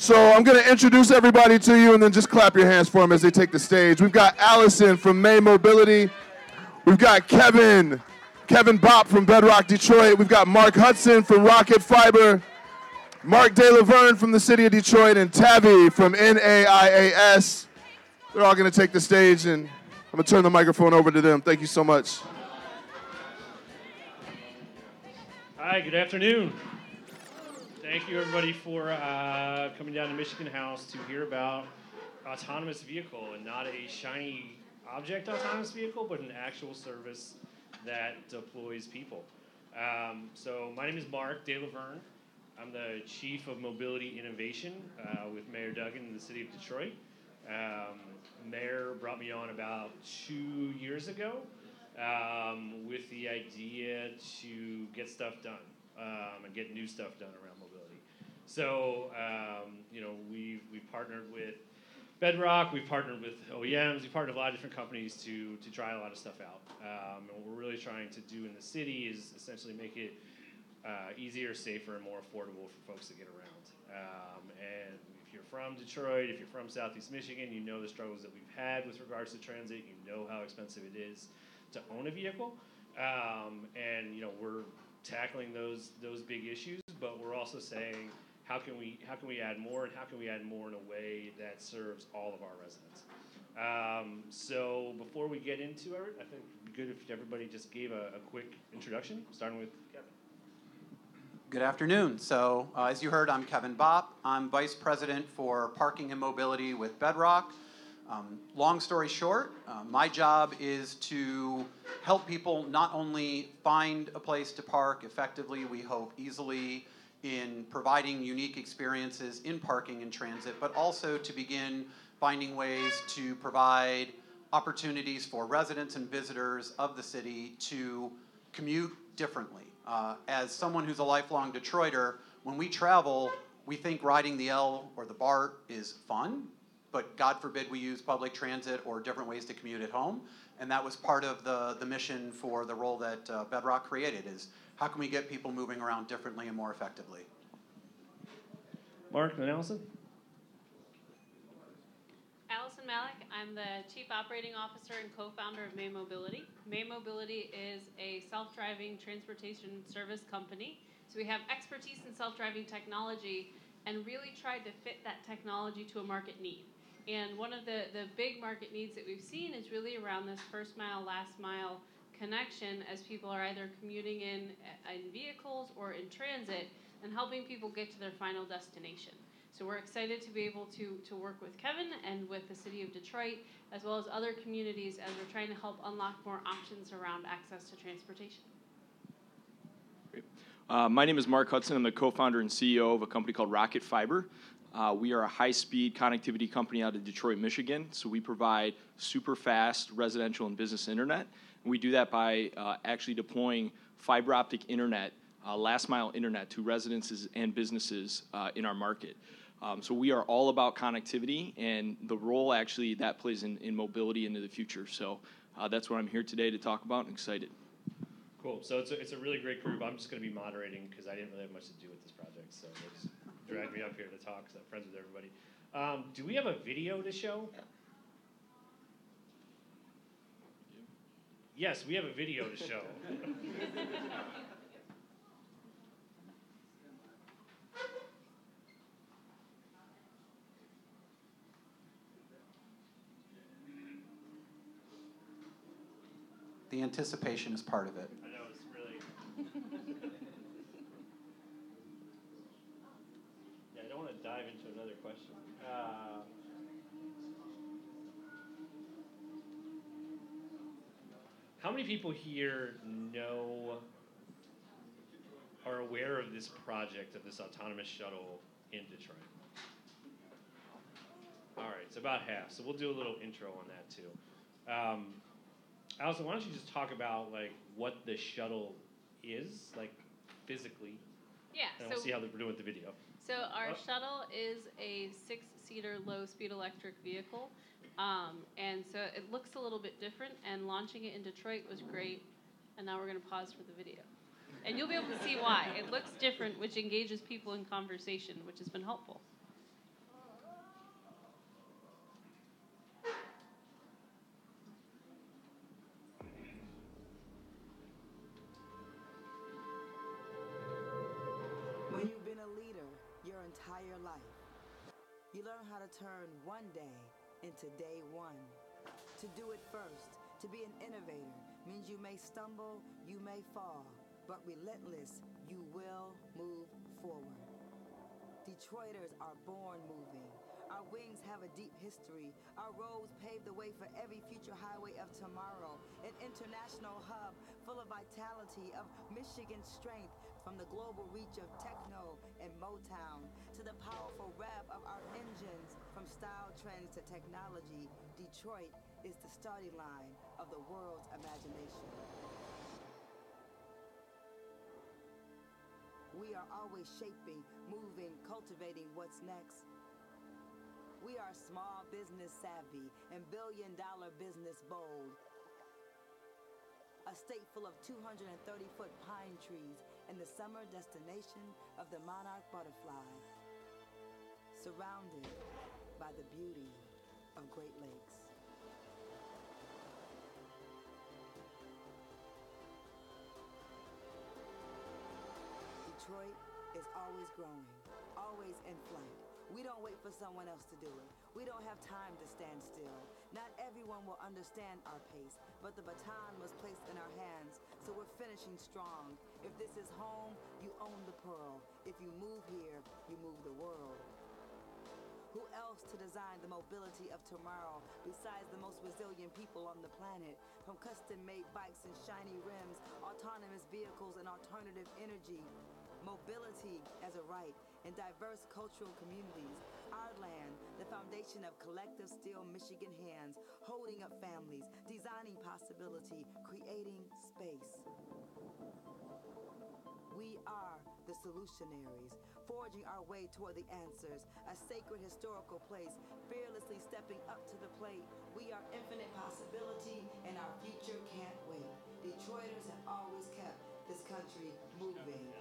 So I'm going to introduce everybody to you and then just clap your hands for them as they take the stage. We've got Allison from May Mobility. We've got Kevin Bopp from Bedrock Detroit. We've got Mark Hudson from Rocket Fiber. Mark De Laverne from the city of Detroit, and Tavi from NAIAS. They're all going to take the stage, and I'm going to turn the microphone over to them. Thank you so much. Hi, good afternoon. Thank you, everybody, for coming down to Michigan House to hear about autonomous vehicle, and not a shiny object autonomous vehicle, but an actual service that deploys people. So my name is Mark De Laverne. I'm the Chief of Mobility Innovation with Mayor Duggan in the city of Detroit. Mayor brought me on about 2 years ago with the idea to get stuff done and get new stuff done around mobility. So, we've partnered with Bedrock, we've partnered with OEMs, we've partnered with a lot of different companies to try a lot of stuff out. And what we're really trying to do in the city is essentially make it easier, safer, and more affordable for folks to get around. And if you're from Detroit, if you're from Southeast Michigan, you know the struggles that we've had with regards to transit. You know how expensive it is to own a vehicle. And we're tackling those big issues, but we're also saying how can we add more, and how can we add more in a way that serves all of our residents. So before we get into it, I think it'd be good if everybody just gave a quick introduction, starting with Kevin. Good afternoon. So as you heard, I'm Kevin Bopp. I'm Vice President for Parking and Mobility with Bedrock. Long story short, my job is to help people not only find a place to park effectively, we hope easily, in providing unique experiences in parking and transit, but also to begin finding ways to provide opportunities for residents and visitors of the city to commute differently. As someone who's a lifelong Detroiter, when we travel, we think riding the L or the BART is fun, but God forbid we use public transit or different ways to commute at home. And that was part of the mission for the role that Bedrock created, is how can we get people moving around differently and more effectively? Mark and Allison? Allison Malik. I'm the Chief Operating Officer and co-founder of May Mobility. May Mobility is a self-driving transportation service company. So we have expertise in self-driving technology and really tried to fit that technology to a market need. And one of the big market needs that we've seen is really around this first mile, last mile connection, as people are either commuting in vehicles or in transit, and helping people get to their final destination. So we're excited to be able to work with Kevin and with the city of Detroit, as well as other communities, as we're trying to help unlock more options around access to transportation. Great. My name is Mark Hudson. I'm the co-founder and CEO of a company called Rocket Fiber. We are a high-speed connectivity company out of Detroit, Michigan. So we provide super fast residential and business internet. And we do that by actually deploying fiber optic internet, last-mile internet to residences and businesses in our market. So we are all about connectivity and the role actually that plays in mobility into the future. So that's what I'm here today to talk about, and excited. Cool. So it's a really great group. I'm just going to be moderating because I didn't really have much to do with this project. So they just dragged me up here to talk because I'm friends with everybody. Do we have a video to show? Yes, we have a video to show. The anticipation is part of it. I know, it's really... Yeah, I don't want to dive into another question. How many people here are aware of this project, of this autonomous shuttle in Detroit? All right, it's about half. So we'll do a little intro on that too. Allison, why don't you just talk about what the shuttle is, physically? Yeah. And we'll see how we're doing with the video. So our shuttle is a 6-seater low-speed electric vehicle. And so it looks a little bit different, and launching it in Detroit was great. And now we're going to pause for the video. And you'll be able to see why. It looks different, which engages people in conversation, which has been helpful. entire life. You learn how to turn one day into day one. To do it first, to be an innovator, means you may stumble, you may fall, but relentless, you will move forward. Detroiters are born moving. Our wings have a deep history. Our roads pave the way for every future highway of tomorrow. An international hub full of vitality, of Michigan strength, from the global reach of techno and Motown to the powerful rev of our engines. From style trends to technology, Detroit is the starting line of the world's imagination. We are always shaping, moving, cultivating what's next. We are small business savvy and billion-dollar business bold. A state full of 230-foot pine trees and the summer destination of the monarch butterfly. Surrounded by the beauty of Great Lakes. Detroit is always growing, always in flight. We don't wait for someone else to do it. We don't have time to stand still. Not everyone will understand our pace, but the baton was placed in our hands, so we're finishing strong. If this is home, you own the pearl. If you move here, you move the world. Who else to design the mobility of tomorrow besides the most resilient people on the planet? From custom-made bikes and shiny rims, autonomous vehicles and alternative energy. Mobility as a right in diverse cultural communities. Our land, the foundation of collective steel Michigan hands, holding up families, designing possibility, creating space. We are the solutionaries, forging our way toward the answers, a sacred historical place, fearlessly stepping up to the plate. We are infinite possibility, and our future can't wait. Detroiters have always kept this country moving.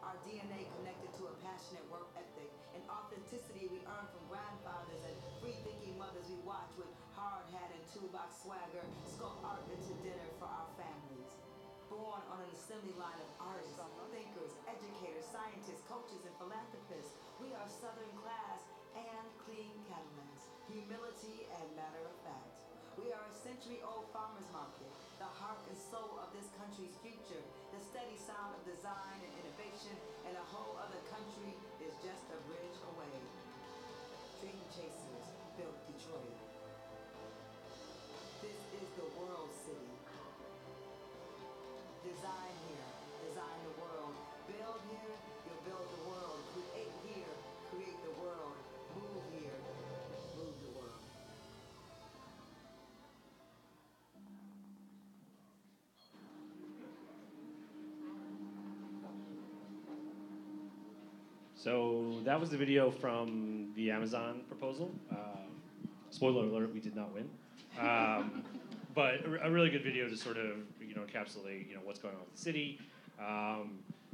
Our DNA connected to a passionate work ethic, an authenticity we earned from grandfathers and free-thinking mothers we watch with hard hat and toolbox swagger, sculpt art into dinner for our families. Born on an assembly line of artists, thinkers, educators, scientists, coaches, and philanthropists, we are Southern class and clean Cadillacs, humility and matter of fact. We are a century-old farmers market, the heart and soul of this country's future, the steady sound of design and innovation, and a whole other country is just a bridge away. Dream chasers built Detroit. This is the world city. Design here, design the world. Build here, you'll build the world. Create here, create the world. Move here, move the world. So that was the video from the Amazon proposal. Spoiler alert: we did not win, but a really good video to sort of encapsulate what's going on with the city.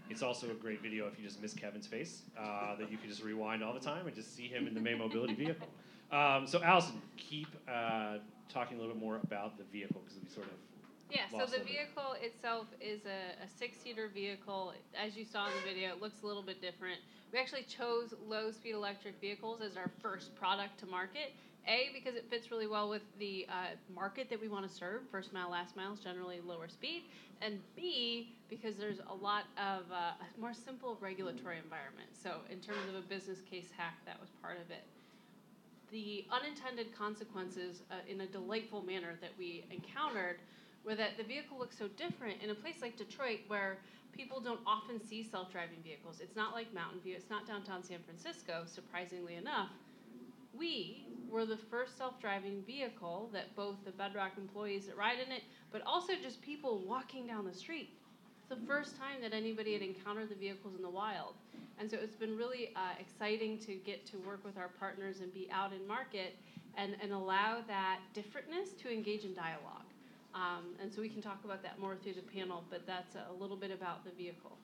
It's also a great video if you just miss Kevin's face, that you can just rewind all the time and just see him in the May Mobility vehicle. So Allison, keep talking a little bit more about the vehicle because we sort of. Yeah, so the vehicle itself is a six-seater vehicle. As you saw in the video, it looks a little bit different. We actually chose low-speed electric vehicles as our first product to market. A, because it fits really well with the market that we want to serve. First mile, last mile is generally lower speed. And B, because there's a lot of a more simple regulatory environment. So in terms of a business case hack, that was part of it. The unintended consequences in a delightful manner that we encountered were that the vehicle looks so different in a place like Detroit where people don't often see self-driving vehicles. It's not like Mountain View. It's not downtown San Francisco, surprisingly enough. We were the first self-driving vehicle that both the Bedrock employees that ride in it, but also just people walking down the street. It's the first time that anybody had encountered the vehicles in the wild. And so it's been really exciting to get to work with our partners and be out in market and allow that differentness to engage in dialogue. And so we can talk about that more through the panel, but that's a little bit about the vehicle.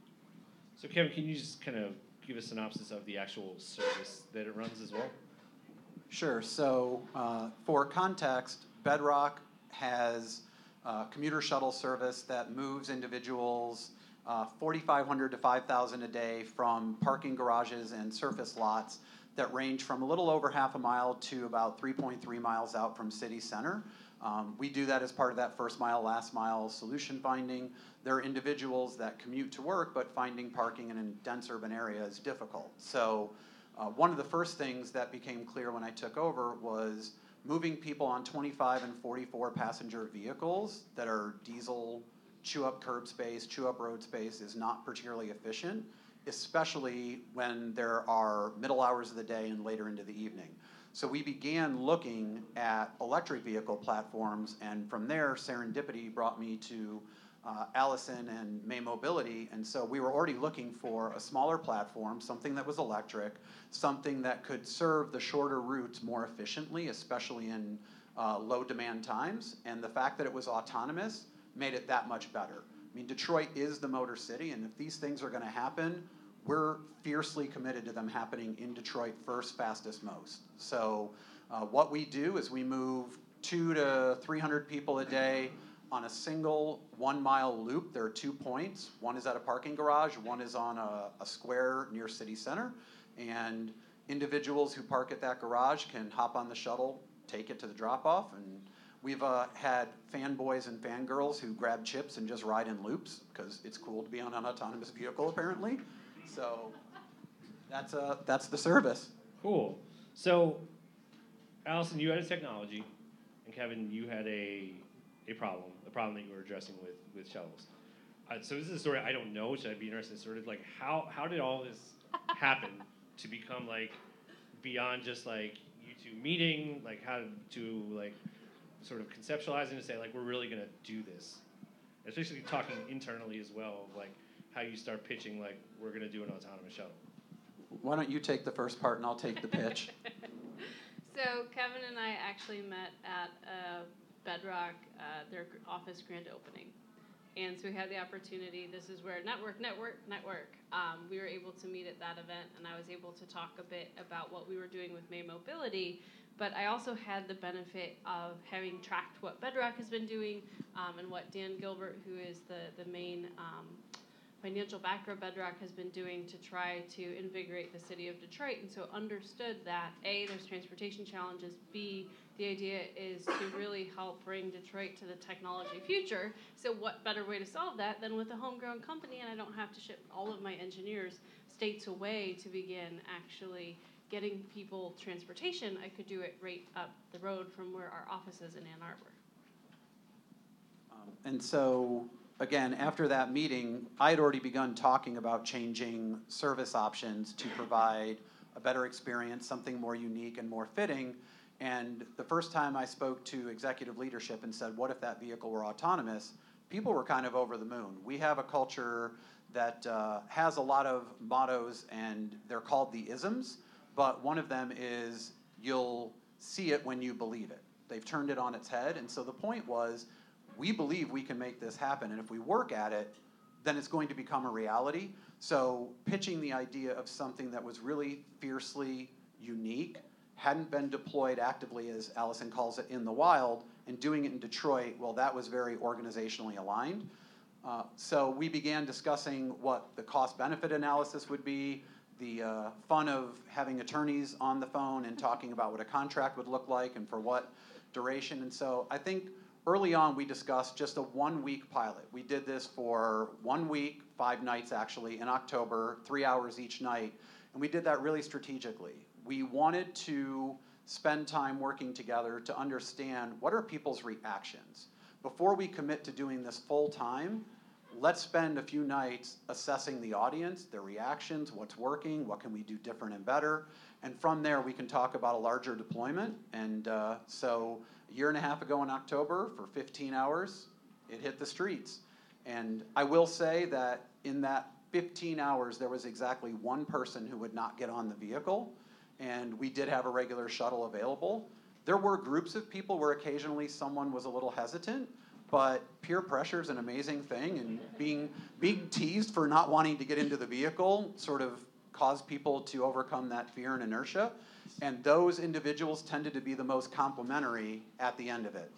So Kevin, can you just kind of give a synopsis of the actual service that it runs as well? Sure. So for context, Bedrock has a commuter shuttle service that moves individuals 4,500 to 5,000 a day from parking garages and surface lots that range from a little over half a mile to about 3.3 miles out from city center. We do that as part of that first mile, last mile solution finding. There are individuals that commute to work, but finding parking in a dense urban area is difficult. So one of the first things that became clear when I took over was moving people on 25 and 44 passenger vehicles that are diesel, chew up curb space, chew up road space is not particularly efficient, especially when there are middle hours of the day and later into the evening. So we began looking at electric vehicle platforms, and from there, serendipity brought me to Allison and May Mobility, and so we were already looking for a smaller platform, something that was electric, something that could serve the shorter routes more efficiently, especially in low demand times, and the fact that it was autonomous made it that much better. I mean, Detroit is the motor city, and if these things are going to happen, we're fiercely committed to them happening in Detroit first, fastest, most. So what we do is we move 200 to 300 people a day on a single 1 mile loop. There are 2 points. One is at a parking garage, one is on a square near city center. And individuals who park at that garage can hop on the shuttle, take it to the drop-off, and we've had fanboys and fangirls who grab chips and just ride in loops because it's cool to be on an autonomous vehicle, apparently. So that's the service. Cool. So, Allison, you had a technology, and Kevin, you had a problem that you were addressing with shuttles. So this is a story I don't know, so I'd be interested in sort of like how did all this happen to become like beyond just like you two meeting, like how to like sort of conceptualizing to say like we're really gonna do this, especially talking internally as well of like how you start pitching like we're gonna do an autonomous shuttle. Why don't you take the first part and I'll take the pitch. So Kevin and I actually met at Bedrock, their office grand opening. And so we had the opportunity, this is where network. We were able to meet at that event, and I was able to talk a bit about what we were doing with May Mobility. But I also had the benefit of having tracked what Bedrock has been doing and what Dan Gilbert, who is the main financial backer of Bedrock, has been doing to try to invigorate the city of Detroit. And so understood that, A, there's transportation challenges, B, the idea is to really help bring Detroit to the technology future. So what better way to solve that than with a homegrown company, and I don't have to ship all of my engineers states away to begin actually getting people transportation. I could do it right up the road from where our office is in Ann Arbor. And so, again, after that meeting, I had already begun talking about changing service options to provide a better experience, something more unique and more fitting. And the first time I spoke to executive leadership and said, what if that vehicle were autonomous? People were kind of over the moon. We have a culture that has a lot of mottos, and they're called the isms, but one of them is you'll see it when you believe it. They've turned it on its head, and so the point was, we believe we can make this happen, and if we work at it, then it's going to become a reality. So pitching the idea of something that was really fiercely unique, hadn't been deployed actively, as Allison calls it, in the wild, and doing it in Detroit, well, that was very organizationally aligned. So we began discussing what the cost-benefit analysis would be, the fun of having attorneys on the phone and talking about what a contract would look like and for what duration. And so I think early on we discussed just a 1-week pilot. We did this for 1 week, 5 nights actually, in October, 3 hours each night, and we did that really strategically. We wanted to spend time working together to understand what are people's reactions. Before we commit to doing this full time, let's spend a few nights assessing the audience, their reactions, what's working, what can we do different and better, and from there we can talk about a larger deployment. And so a year and a half ago in October, for 15 hours, it hit the streets. And I will say that in that 15 hours, there was exactly one person who would not get on the vehicle, and we did have a regular shuttle available. There were groups of people where occasionally someone was a little hesitant, but peer pressure is an amazing thing, and being teased for not wanting to get into the vehicle sort of caused people to overcome that fear and inertia, and those individuals tended to be the most complimentary at the end of it.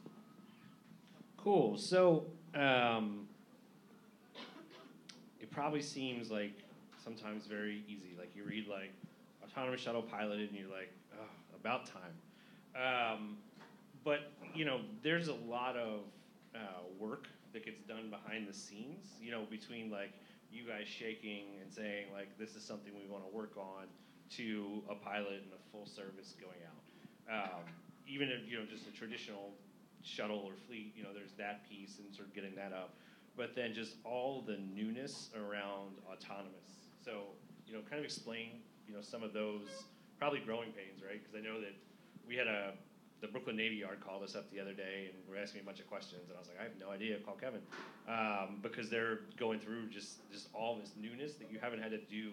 probably seems like sometimes very easy. Like you read like autonomous shuttle piloted, and you're like, oh, about time. But you know, there's a lot of work that gets done behind the scenes. You know, between like you guys shaking and saying like this is something we want to work on, to a pilot and a full service going out. Even if, you know, just a traditional shuttle or fleet, you know, there's that piece and sort of getting that up. But then just all the newness around autonomous. So, you know, kind of explain, you know, some of those probably growing pains, right? Because I know that we had the Brooklyn Navy Yard called us up the other day and were asking me a bunch of questions, and I was like, I have no idea. Call Kevin, because they're going through just all this newness that you haven't had to do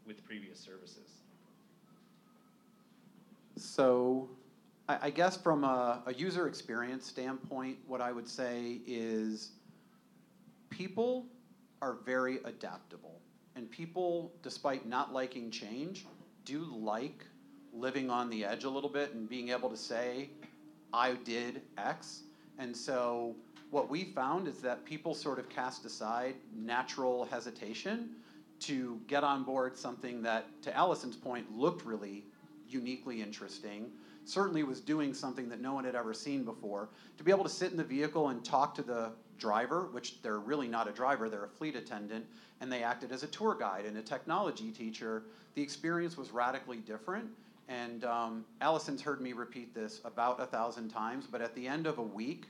with previous services. So I guess from a user experience standpoint, what I would say is people are very adaptable. And people, despite not liking change, do like living on the edge a little bit and being able to say, I did X. And so what we found is that people sort of cast aside natural hesitation to get on board something that, to Allison's point, looked really uniquely interesting, certainly was doing something that no one had ever seen before. To be able to sit in the vehicle and talk to the driver, which they're really not a driver, they're a fleet attendant, and they acted as a tour guide and a technology teacher, the experience was radically different. And Allison's heard me repeat this about 1,000 times, but at the end of a week,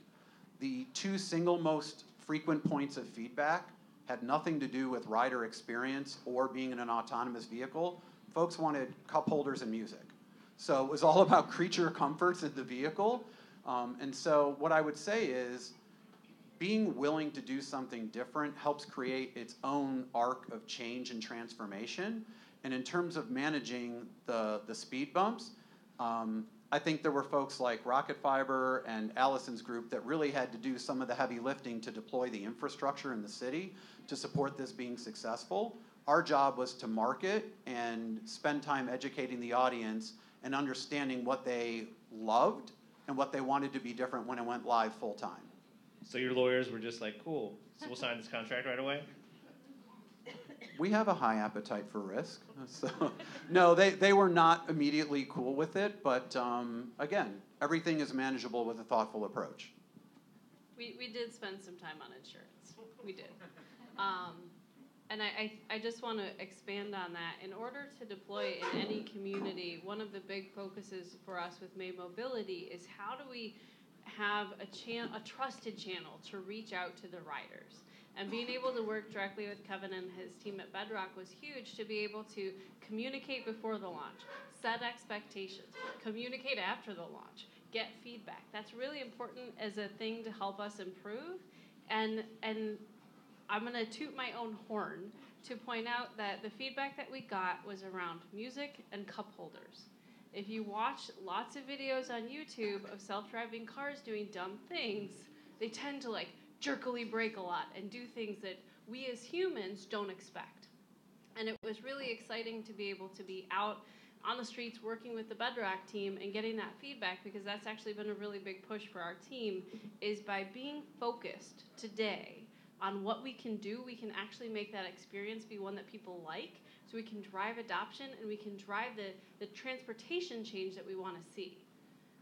the two single most frequent points of feedback had nothing to do with rider experience or being in an autonomous vehicle. Folks wanted cup holders and music. So it was all about creature comforts in the vehicle. And so what I would say is being willing to do something different helps create its own arc of change and transformation. And in terms of managing the speed bumps, I think there were folks like Rocket Fiber and Allison's group that really had to do some of the heavy lifting to deploy the infrastructure in the city to support this being successful. Our job was to market and spend time educating the audience and understanding what they loved and what they wanted to be different when it went live full time. So your lawyers were just like, cool, so we'll sign this contract right away? We have a high appetite for risk. So, no, they were not immediately cool with it, but again, everything is manageable with a thoughtful approach. We did spend some time on insurance. We did. And I just want to expand on that. In order to deploy in any community, one of the big focuses for us with May Mobility is how do we have a trusted channel to reach out to the riders. And being able to work directly with Kevin and his team at Bedrock was huge to be able to communicate before the launch, set expectations, communicate after the launch, get feedback. That's really important as a thing to help us improve. And I'm going to toot my own horn to point out that the feedback that we got was around music and cup holders. If you watch lots of videos on YouTube of self-driving cars doing dumb things, they tend to like jerkily brake a lot and do things that we as humans don't expect. And it was really exciting to be able to be out on the streets working with the Bedrock team and getting that feedback, because that's actually been a really big push for our team, is by being focused today on what we can do, we can actually make that experience be one that people like, so we can drive adoption and we can drive the transportation change that we want to see.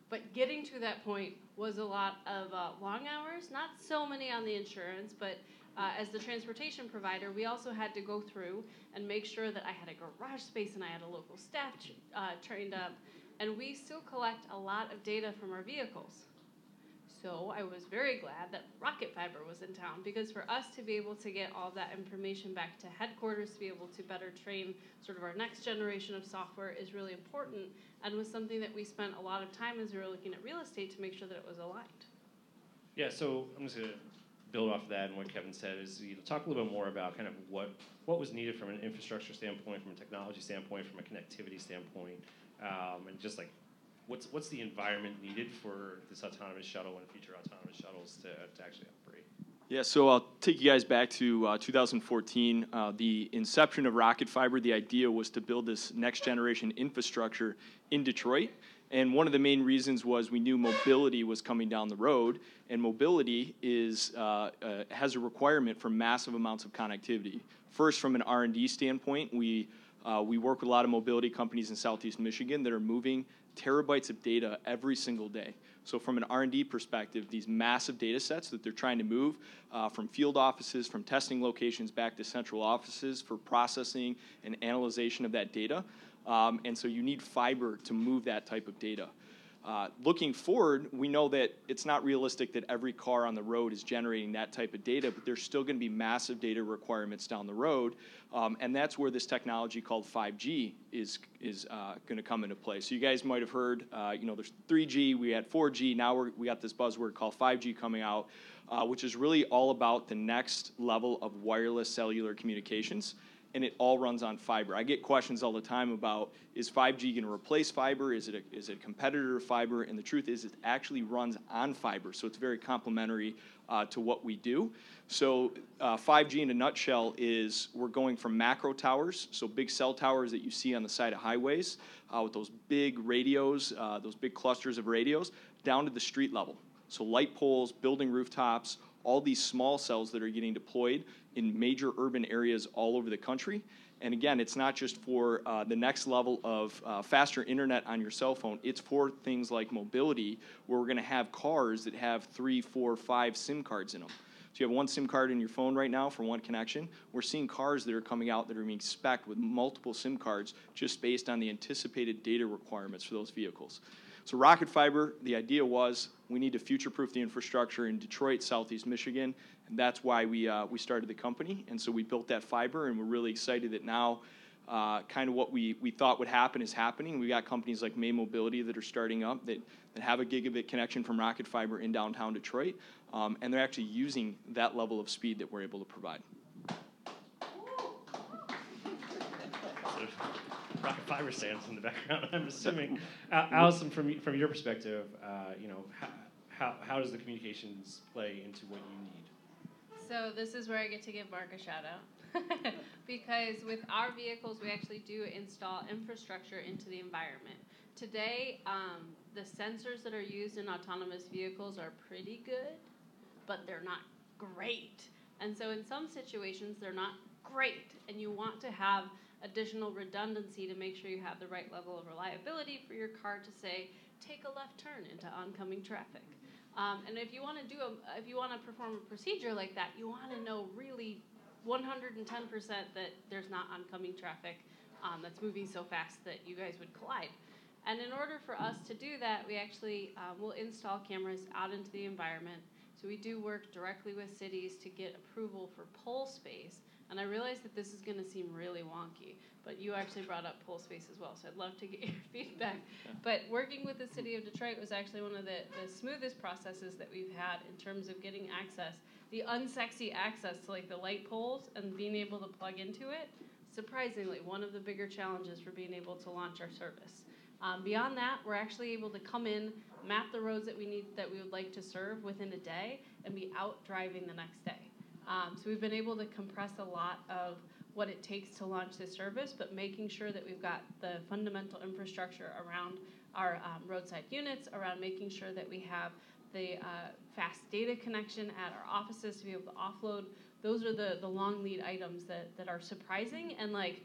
But getting to that point was a lot of long hours, not so many on the insurance, but as the transportation provider, we also had to go through and make sure that I had a garage space and I had a local staff trained up, and we still collect a lot of data from our vehicles. So I was very glad that Rocket Fiber was in town, because for us to be able to get all that information back to headquarters, to be able to better train sort of our next generation of software is really important, and was something that we spent a lot of time as we were looking at real estate to make sure that it was aligned. Yeah, so I'm just going to build off of that, and what Kevin said is, you know, talk a little bit more about kind of what was needed from an infrastructure standpoint, from a technology standpoint, from a connectivity standpoint, and just like what's the environment needed for this autonomous shuttle and future autonomous shuttles to actually operate? Yeah, so I'll take you guys back to 2014. The inception of Rocket Fiber, the idea was to build this next generation infrastructure in Detroit. And one of the main reasons was we knew mobility was coming down the road, and mobility has a requirement for massive amounts of connectivity First, from an R&D standpoint, we work with a lot of mobility companies in Southeast Michigan that are moving terabytes of data every single day. So from an R&D perspective, these massive data sets that they're trying to move from field offices, from testing locations back to central offices for processing and analyzation of that data. And so you need fiber to move that type of data. Looking forward, we know that it's not realistic that every car on the road is generating that type of data, but there's still going to be massive data requirements down the road, and that's where this technology called 5G is going to come into play. So you guys might have heard, there's 3G, we had 4G, now we got this buzzword called 5G coming out, which is really all about the next level of wireless cellular communications. And it all runs on fiber. I get questions all the time about, is 5G going to replace fiber? Is it a competitor to fiber? And the truth is, it actually runs on fiber, so it's very complementary to what we do. So 5G in a nutshell is we're going from macro towers, so big cell towers that you see on the side of highways with those big radios, those big clusters of radios, down to the street level. So light poles, building rooftops, all these small cells that are getting deployed in major urban areas all over the country. And again, it's not just for the next level of faster internet on your cell phone. It's for things like mobility, where we're going to have cars that have 3, 4, 5 SIM cards in them. So you have one SIM card in your phone right now for one connection. We're seeing cars that are coming out that are being spec'd with multiple SIM cards just based on the anticipated data requirements for those vehicles. So Rocket Fiber, the idea was we need to future-proof the infrastructure in Detroit, Southeast Michigan, and that's why we started the company. And so we built that fiber, and we're really excited that now kind of what we thought would happen is happening. We got companies like May Mobility that are starting up that have a gigabit connection from Rocket Fiber in downtown Detroit, and they're actually using that level of speed that we're able to provide. Rocket Fiber stands in the background, I'm assuming. Allison, from your perspective, how does the communications play into what you need? So this is where I get to give Mark a shout out. Because with our vehicles, we actually do install infrastructure into the environment. Today, the sensors that are used in autonomous vehicles are pretty good, but they're not great. And so in some situations, they're not great, and you want to have additional redundancy to make sure you have the right level of reliability for your car to say, take a left turn into oncoming traffic. And if you want to perform a procedure like that, you want to know really 110% that there's not oncoming traffic that's moving so fast that you guys would collide. And in order for us to do that, we actually will install cameras out into the environment. So we do work directly with cities to get approval for pole space. And I realize that this is going to seem really wonky, but you actually brought up pole space as well, so I'd love to get your feedback. Yeah. But working with the city of Detroit was actually one of the smoothest processes that we've had in terms of getting access, the unsexy access to like the light poles and being able to plug into it. Surprisingly, one of the bigger challenges for being able to launch our service. Beyond that, we're actually able to come in, map the roads that we would like to serve within a day, and be out driving the next day. So we've been able to compress a lot of what it takes to launch this service, but making sure that we've got the fundamental infrastructure around our roadside units, around making sure that we have the fast data connection at our offices to be able to offload. Those are the long lead items that are surprising and like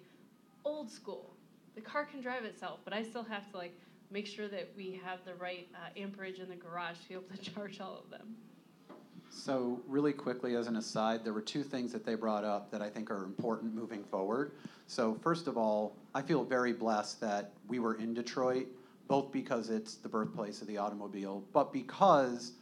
old school. The car can drive itself, but I still have to like make sure that we have the right amperage in the garage to be able to charge all of them. So really quickly, as an aside, there were two things that they brought up that I think are important moving forward. So first of all, I feel very blessed that we were in Detroit, both because it's the birthplace of the automobile, but because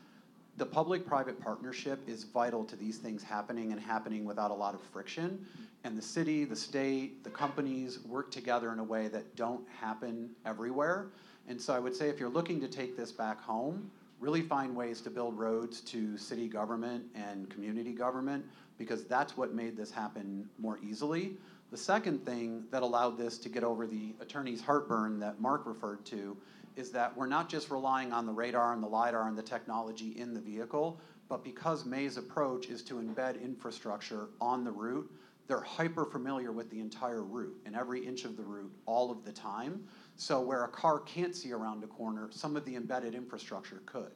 the public-private partnership is vital to these things happening and happening without a lot of friction. And the city, the state, the companies work together in a way that don't happen everywhere. And so I would say if you're looking to take this back home, really find ways to build roads to city government and community government, because that's what made this happen more easily. The second thing that allowed this to get over the attorney's heartburn that Mark referred to is that we're not just relying on the radar and the LiDAR and the technology in the vehicle, but because May's approach is to embed infrastructure on the route, they're hyper familiar with the entire route and every inch of the route all of the time. So where a car can't see around a corner, some of the embedded infrastructure could.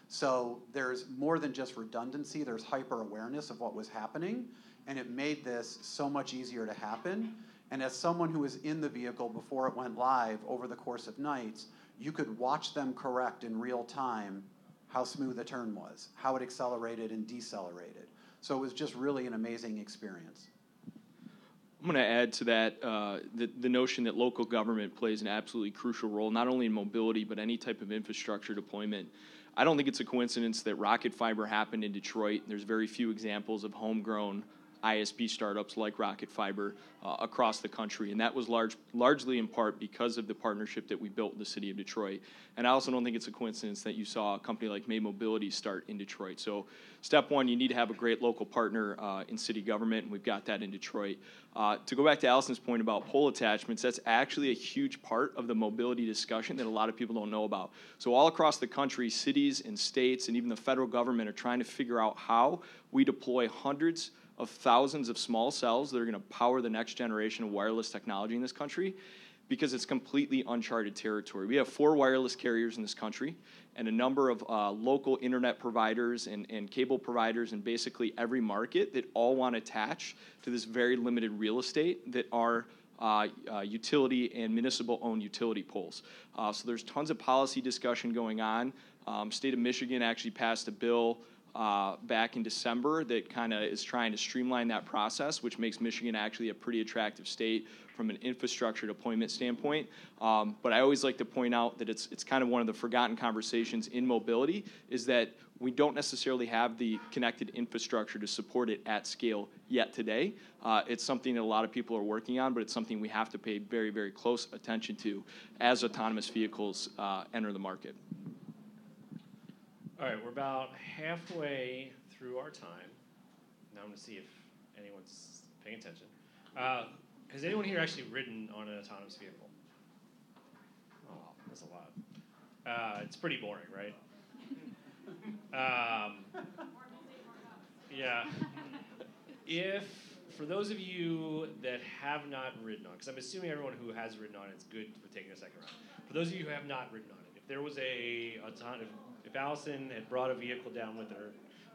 So there's more than just redundancy, there's hyper awareness of what was happening. and it made this so much easier to happen. And as someone who was in the vehicle before it went live over the course of nights, you could watch them correct in real time how smooth the turn was, how it accelerated and decelerated. So it was just really an amazing experience. I'm going to add to that the notion that local government plays an absolutely crucial role, not only in mobility, but any type of infrastructure deployment. I don't think it's a coincidence that Rocket Fiber happened in Detroit. There's very few examples of homegrown ISP startups like Rocket Fiber across the country, and that was largely in part because of the partnership that we built in the city of Detroit. And I also don't think it's a coincidence that you saw a company like May Mobility start in Detroit. So step one, you need to have a great local partner in city government, and we've got that in Detroit. To go back to Allison's point about pole attachments, that's actually a huge part of the mobility discussion that a lot of people don't know about. So all across the country, cities and states and even the federal government are trying to figure out how we deploy hundreds of thousands of small cells that are going to power the next generation of wireless technology in this country, because it's completely uncharted territory. We have 4 wireless carriers in this country and a number of local internet providers and cable providers in basically every market that all want to attach to this very limited real estate that are utility and municipal-owned utility poles. So there's tons of policy discussion going on. State of Michigan actually passed a bill back in December that kind of is trying to streamline that process, which makes Michigan actually a pretty attractive state from an infrastructure deployment standpoint. But I always like to point out that it's kind of one of the forgotten conversations in mobility, is that we don't necessarily have the connected infrastructure to support it at scale yet today. It's something that a lot of people are working on, but it's something we have to pay very, very close attention to as autonomous vehicles enter the market. All right, we're about halfway through our time. Now I'm going to see if anyone's paying attention. Has anyone here actually ridden on an autonomous vehicle? Oh, that's a lot. It's pretty boring, right? Yeah. For those of you that have not ridden on, because I'm assuming everyone who has ridden on it's good for taking a second round. For those of you who have not ridden on it, if there was if Allison had brought a vehicle down with her,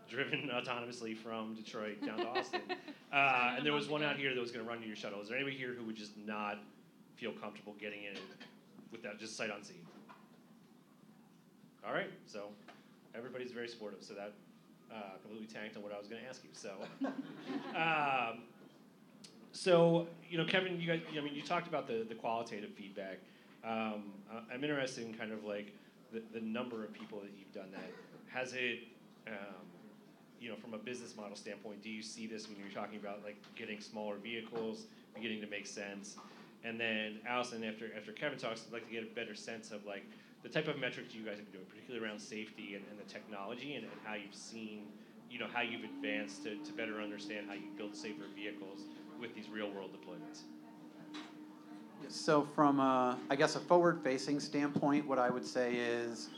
driven autonomously from Detroit down to Austin, and there was one out here that was going to run to your shuttle, is there anybody here who would just not feel comfortable getting in with that, just sight unseen? All right, so everybody's very supportive, so that completely tanked on what I was going to ask you. So, Kevin, you talked about the qualitative feedback. I'm interested in kind of like the number of people that you've done that. Has it, from a business model standpoint, do you see this when you're talking about like getting smaller vehicles beginning to make sense? And then Allison, after Kevin talks, I'd like to get a better sense of like the type of metrics you guys have been doing, particularly around safety and the technology, and how you've seen, how you've advanced to better understand how you build safer vehicles with these real-world deployments. So from, a forward-facing standpoint, what I would say is,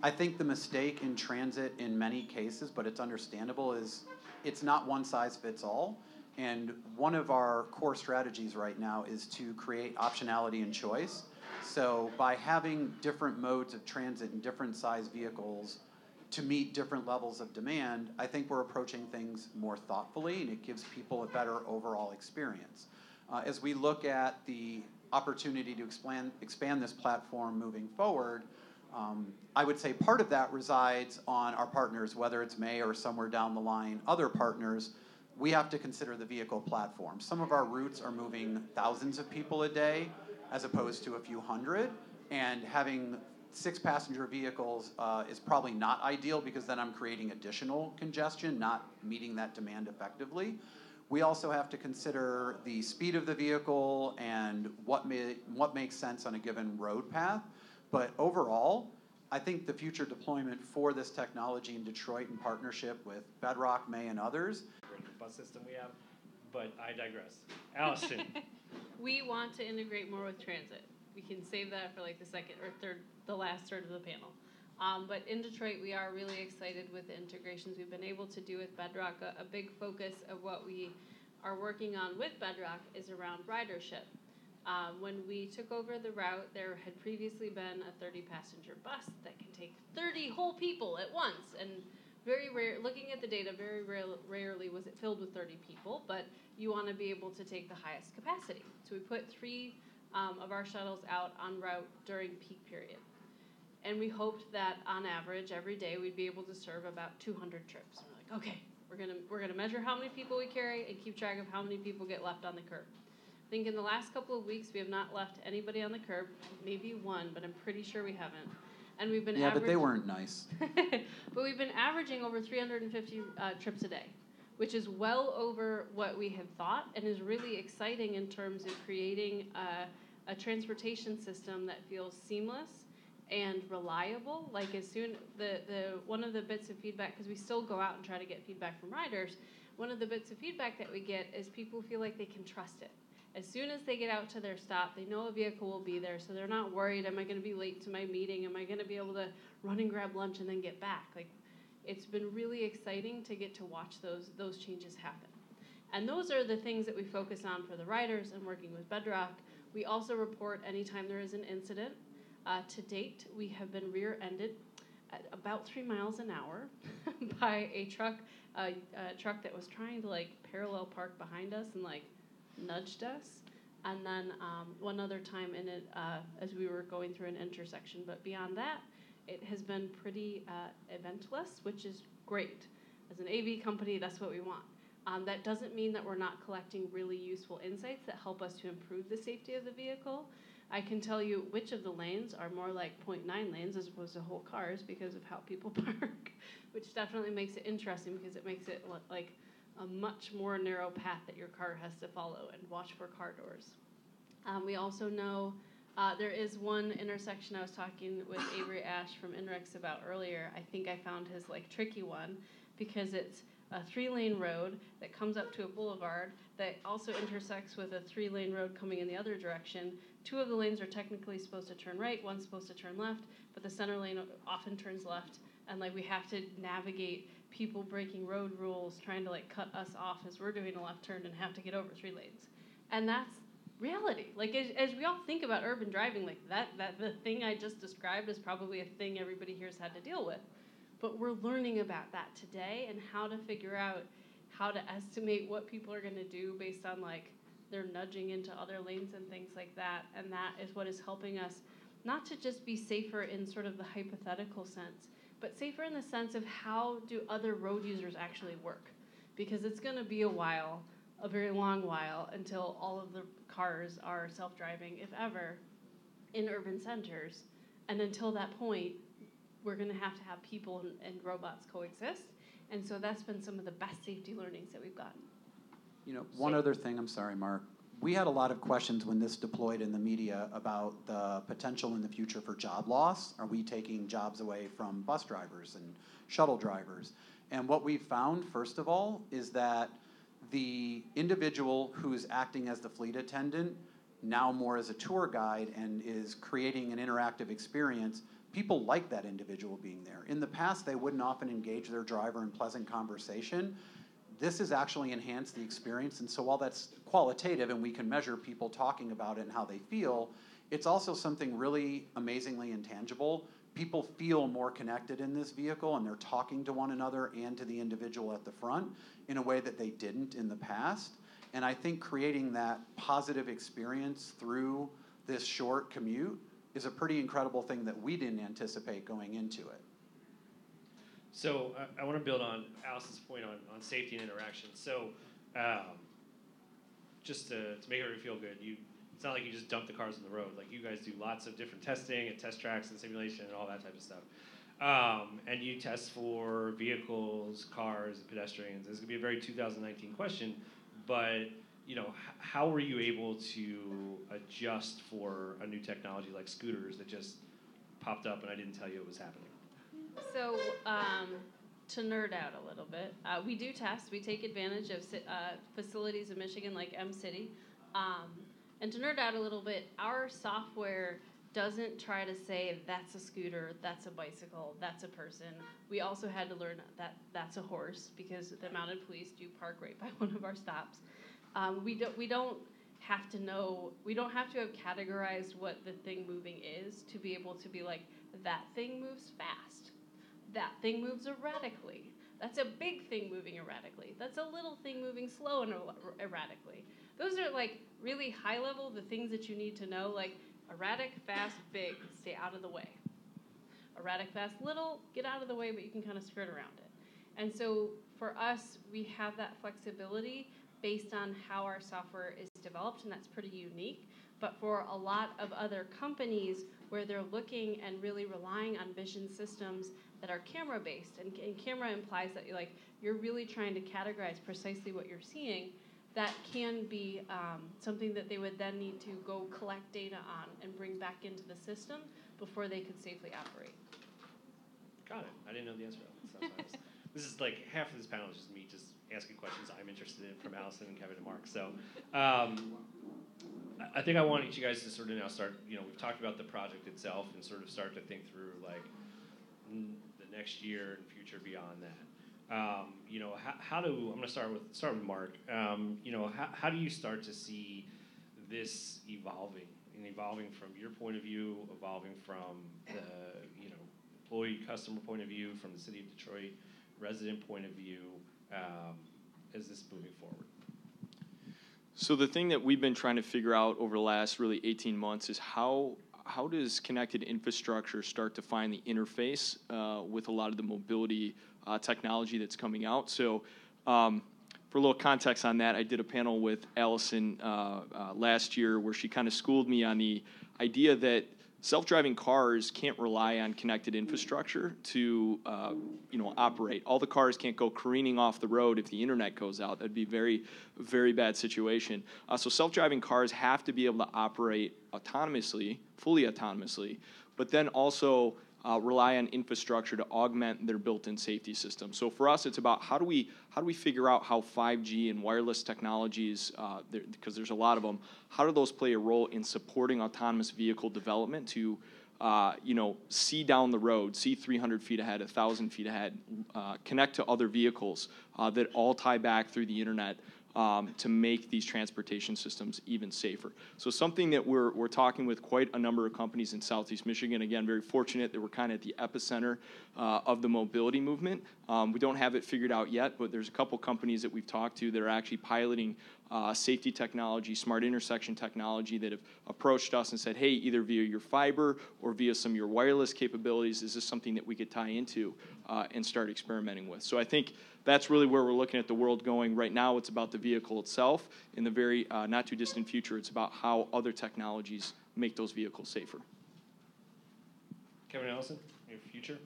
I think the mistake in transit in many cases, but it's understandable, is it's not one size fits all. And one of our core strategies right now is to create optionality and choice. So by having different modes of transit and different size vehicles to meet different levels of demand, I think we're approaching things more thoughtfully, and it gives people a better overall experience. As we look at the opportunity to expand this platform moving forward, I would say part of that resides on our partners, whether it's May or somewhere down the line, other partners. We have to consider the vehicle platform. Some of our routes are moving thousands of people a day as opposed to a few hundred, and having 6-passenger vehicles is probably not ideal, because then I'm creating additional congestion, not meeting that demand effectively. We also have to consider the speed of the vehicle and what makes sense on a given road path. But overall, I think the future deployment for this technology in Detroit in partnership with Bedrock, May, and others. The bus system we have, but I digress. Allison. We want to integrate more with transit. We can save that for like the last third of the panel. But in Detroit, we are really excited with the integrations we've been able to do with Bedrock. A big focus of what we are working on with Bedrock is around ridership. When we took over the route, there had previously been a 30-passenger bus that can take 30 whole people at once. And very rare, looking at the data, very rarely was it filled with 30 people, but you want to be able to take the highest capacity. So we put 3 of our shuttles out en route during peak period. And we hoped that on average, every day, we'd be able to serve about 200 trips. And we're like, okay, we're gonna measure how many people we carry and keep track of how many people get left on the curb. I think in the last couple of weeks, we have not left anybody on the curb, maybe one, but I'm pretty sure we haven't. And we've been but they weren't nice. But we've been averaging over 350 trips a day, which is well over what we had thought and is really exciting in terms of creating a transportation system that feels seamless and reliable. Like one of the bits of feedback, because we still go out and try to get feedback from riders, one of the bits of feedback that we get is people feel like they can trust it. As soon as they get out to their stop, they know a vehicle will be there, so they're not worried, am I going to be late to my meeting? Am I going to be able to run and grab lunch and then get back? Like, it's been really exciting to get to watch those changes happen. And those are the things that we focus on for the riders and working with Bedrock. We also report anytime there is an incident. To date, we have been rear-ended at about 3 miles an hour by a truck that was trying to parallel park behind us and nudged us. And then one other time in it as we were going through an intersection. But beyond that, it has been pretty eventless, which is great. As an AV company, that's what we want. That doesn't mean that we're not collecting really useful insights that help us to improve the safety of the vehicle. I can tell you which of the lanes are more like 0.9 lanes as opposed to whole cars because of how people park, which definitely makes it interesting because it makes it look like a much more narrow path that your car has to follow, and watch for car doors. We also know there is one intersection I was talking with Avery Ash from INRIX about earlier. I think I found his tricky one because it's a 3-lane road that comes up to a boulevard that also intersects with a 3-lane road coming in the other direction. 2 of the lanes are technically supposed to turn right, one's supposed to turn left, but the center lane often turns left, and we have to navigate people breaking road rules, trying to cut us off as we're doing a left turn and have to get over 3 lanes. And that's reality. As we all think about urban driving, that the thing I just described is probably a thing everybody here has had to deal with. But we're learning about that today and how to figure out how to estimate what people are going to do based on they're nudging into other lanes and things like that. And that is what is helping us not to just be safer in sort of the hypothetical sense, but safer in the sense of how do other road users actually work. Because it's going to be a very long while, until all of the cars are self-driving, if ever, in urban centers. And until that point, we're going to have people and robots coexist. And so that's been some of the best safety learnings that we've gotten. One other thing, I'm sorry, Mark. We had a lot of questions when this deployed in the media about the potential in the future for job loss. Are we taking jobs away from bus drivers and shuttle drivers? And what we found, first of all, is that the individual who's acting as the fleet attendant, now more as a tour guide and is creating an interactive experience, people like that individual being there. In the past, they wouldn't often engage their driver in pleasant conversation. This has actually enhanced the experience, and so while that's qualitative and we can measure people talking about it and how they feel, it's also something really amazingly intangible. People feel more connected in this vehicle, and they're talking to one another and to the individual at the front in a way that they didn't in the past. And I think creating that positive experience through this short commute is a pretty incredible thing that we didn't anticipate going into it. So I want to build on Allison's point on safety and interaction. So just to make everybody feel good, it's not like you just dump the cars on the road. You guys do lots of different testing and test tracks and simulation and all that type of stuff. And you test for vehicles, cars, and pedestrians. This is going to be a very 2019 question, but how were you able to adjust for a new technology like scooters that just popped up and I didn't tell you it was happening? So to nerd out a little bit, we do test. We take advantage of facilities in Michigan like M-City. And to nerd out a little bit, our software doesn't try to say that's a scooter, that's a bicycle, that's a person. We also had to learn that that's a horse because the mounted police do park right by one of our stops. We don't have to know, we don't have to have categorized what the thing moving is to be able to be like, that thing moves fast. That thing moves erratically. That's a big thing moving erratically. That's a little thing moving slow and erratically. Those are like really high level, the things that you need to know, like erratic, fast, big, stay out of the way. Erratic, fast, little, get out of the way, but you can kind of skirt around it. And so for us, we have that flexibility based on how our software is developed, and that's pretty unique. But for a lot of other companies where they're looking and really relying on vision systems that are camera-based, and camera implies that you're really trying to categorize precisely what you're seeing, that can be something that they would then need to go collect data on and bring back into the system before they could safely operate. Got it. I didn't know the answer to that. This is like half of this panel is just me just asking questions I'm interested in from Allison and Kevin and Mark. So I think I want each of you guys to sort of now start, we've talked about the project itself and sort of start to think through like the next year and future beyond that. I'm going to start with Mark. How do you start to see this evolving from your point of view, evolving from the employee customer point of view, from the city of Detroit resident point of view, as this moving forward? So the thing that we've been trying to figure out over the last really 18 months is how does connected infrastructure start to find the interface with a lot of the mobility technology that's coming out. So for a little context on that, I did a panel with Allison last year where she kind of schooled me on the idea that self-driving cars can't rely on connected infrastructure to operate. All the cars can't go careening off the road if the internet goes out. That'd be a very, very bad situation. So self-driving cars have to be able to operate autonomously, fully autonomously, but then also rely on infrastructure to augment their built-in safety system. So for us, it's about how do we figure out how 5G and wireless technologies, because there's a lot of them, how do those play a role in supporting autonomous vehicle development to see down the road, see 300 feet ahead, 1,000 feet ahead, connect to other vehicles that all tie back through the internet to make these transportation systems even safer. So something that we're talking with quite a number of companies in Southeast Michigan. Again, very fortunate that we're kind of at the epicenter of the mobility movement. We don't have it figured out yet, but there's a couple companies that we've talked to that are actually piloting safety technology, smart intersection technology that have approached us and said, hey, either via your fiber or via some of your wireless capabilities, is this something that we could tie into and start experimenting with? So I think that's really where we're looking at the world going. Right now, it's about the vehicle itself. In the very not too distant future, it's about how other technologies make those vehicles safer. Kevin, Allison, your future?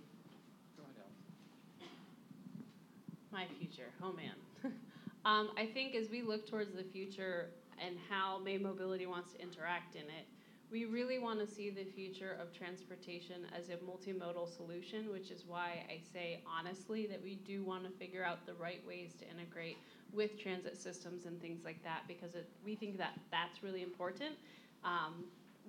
My future, oh man. I think as we look towards the future and how May Mobility wants to interact in it, we really want to see the future of transportation as a multimodal solution, which is why I say honestly that we do want to figure out the right ways to integrate with transit systems and things like that, because we think that that's really important.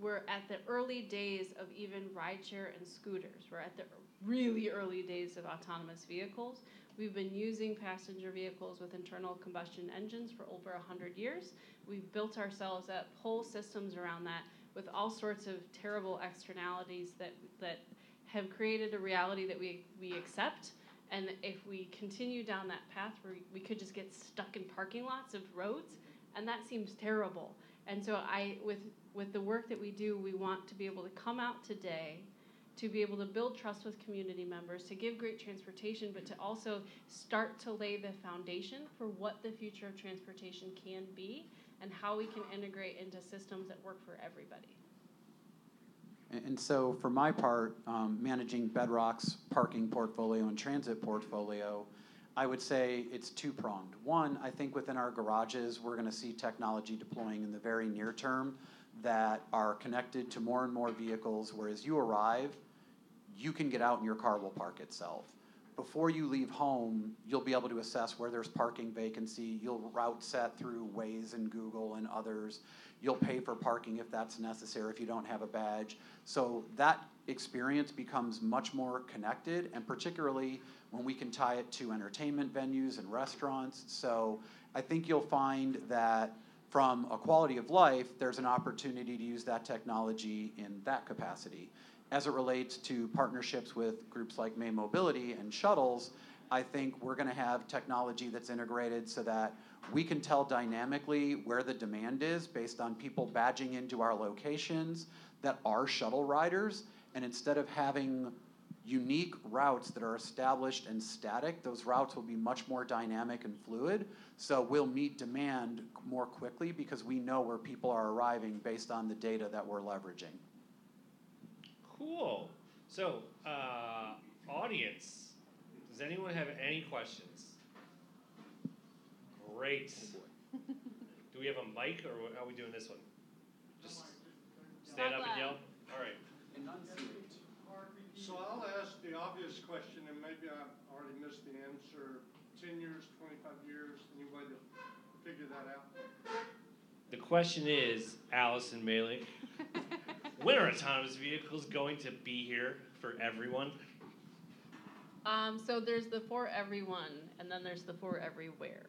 We're at the early days of even rideshare and scooters. We're at the really early days of autonomous vehicles. We've been using passenger vehicles with internal combustion engines for over 100 years. We've built ourselves up whole systems around that with all sorts of terrible externalities that have created a reality that we accept. And if we continue down that path, we could just get stuck in parking lots of roads, and that seems terrible. And so with the work that we do, we want to be able to come out today, to be able to build trust with community members, to give great transportation, but to also start to lay the foundation for what the future of transportation can be and how we can integrate into systems that work for everybody. And so for my part, managing Bedrock's parking portfolio and transit portfolio, I would say it's two-pronged. One, I think within our garages, we're going to see technology deploying in the very near term that are connected to more and more vehicles, where as you arrive, you can get out and your car will park itself. Before you leave home, you'll be able to assess where there's parking vacancy. You'll route set through Waze and Google and others. You'll pay for parking if that's necessary if you don't have a badge. So that experience becomes much more connected, and particularly when we can tie it to entertainment venues and restaurants. So I think you'll find that from a quality of life, there's an opportunity to use that technology in that capacity. As it relates to partnerships with groups like May Mobility and shuttles, I think we're going to have technology that's integrated so that we can tell dynamically where the demand is based on people badging into our locations that are shuttle riders. And instead of having unique routes that are established and static, those routes will be much more dynamic and fluid. So we'll meet demand more quickly because we know where people are arriving based on the data that we're leveraging. Cool. So, audience, does anyone have any questions? Great. Do we have a mic, or how are we doing this one? Just stand up and yell? All right. So I'll ask the obvious question, and maybe I already missed the answer. 10 years, 25 years, any way to figure that out? The question is, Allison Malik, when are autonomous vehicles going to be here for everyone? So there's the for everyone, and then there's the for everywhere.